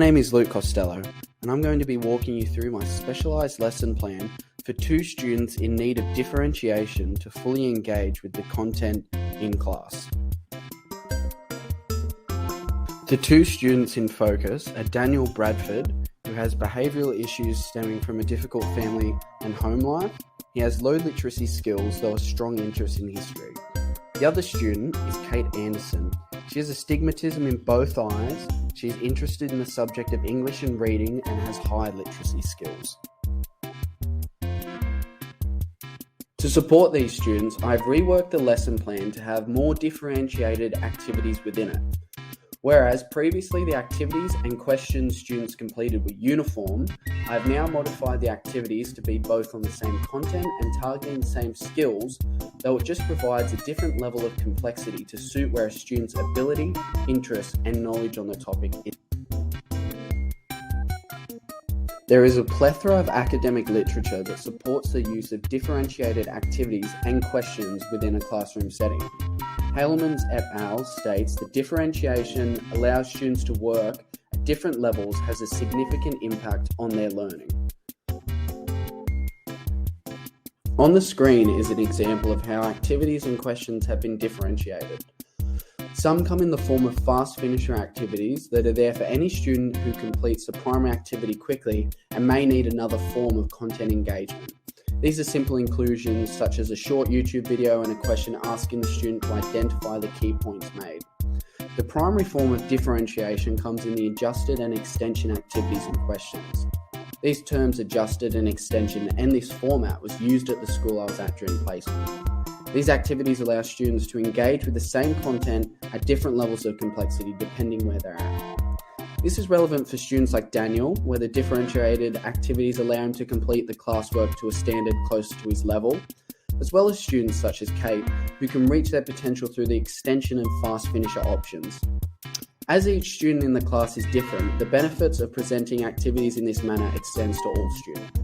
My name is Luke Costello, and I'm going to be walking you through my specialised lesson plan for 2 students in need of differentiation to fully engage with the content in class. The 2 students in focus are Daniel Bradford, who has behavioural issues stemming from a difficult family and home life. He has low literacy skills, though a strong interest in history. The other student is Kate Anderson. She has astigmatism in both eyes. She is interested in the subject of English and reading and has high literacy skills. To support these students, I've reworked the lesson plan to have more differentiated activities within it. Whereas previously the activities and questions students completed were uniform, I've now modified the activities to be both on the same content and targeting the same skills, though it just provides a different level of complexity to suit where a student's ability, interest, and knowledge on the topic is. There is a plethora of academic literature that supports the use of differentiated activities and questions within a classroom setting. Haleman's et al. States that differentiation allows students to work at different levels has a significant impact on their learning. On the screen is an example of how activities and questions have been differentiated. Some come in the form of fast finisher activities that are there for any student who completes the primary activity quickly and may need another form of content engagement. These are simple inclusions such as a short YouTube video and a question asking the student to identify the key points made. The primary form of differentiation comes in the adjusted and extension activities and questions. These terms adjusted and extension and this format was used at the school I was at during placement. These activities allow students to engage with the same content at different levels of complexity depending where they're at. This is relevant for students like Daniel, where the differentiated activities allow him to complete the classwork to a standard closer to his level, as well as students such as Kate, who can reach their potential through the extension and fast finisher options. As each student in the class is different, the benefits of presenting activities in this manner extends to all students.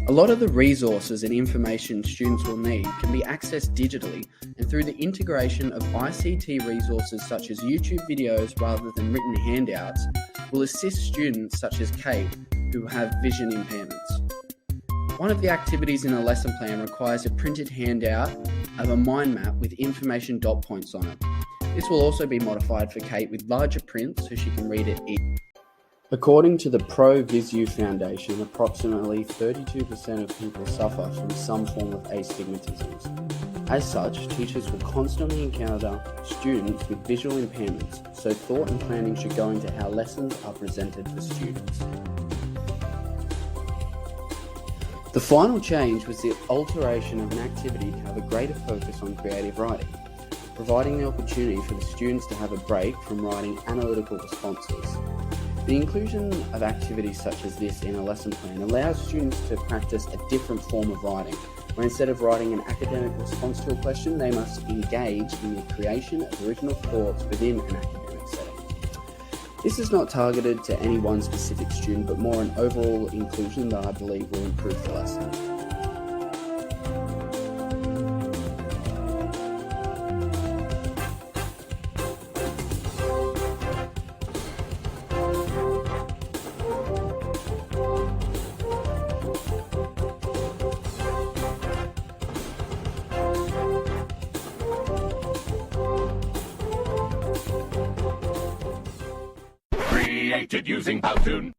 A lot of the resources and information students will need can be accessed digitally and through the integration of ICT resources such as YouTube videos rather than written handouts will assist students such as Kate who have vision impairments. One of the activities in a lesson plan requires a printed handout of a mind map with information dot points on it. This will also be modified for Kate with larger print so she can read it easily. According to the Pro-Visu Foundation, approximately 32% of people suffer from some form of astigmatisms. As such, teachers will constantly encounter students with visual impairments, so thought and planning should go into how lessons are presented for students. The final change was the alteration of an activity to have a greater focus on creative writing, providing the opportunity for the students to have a break from writing analytical responses. The inclusion of activities such as this in a lesson plan allows students to practice a different form of writing, where instead of writing an academic response to a question, they must engage in the creation of original thoughts within an academic setting. This is not targeted to any one specific student, but more an overall inclusion that I believe will improve the lesson. Created using Powtoon.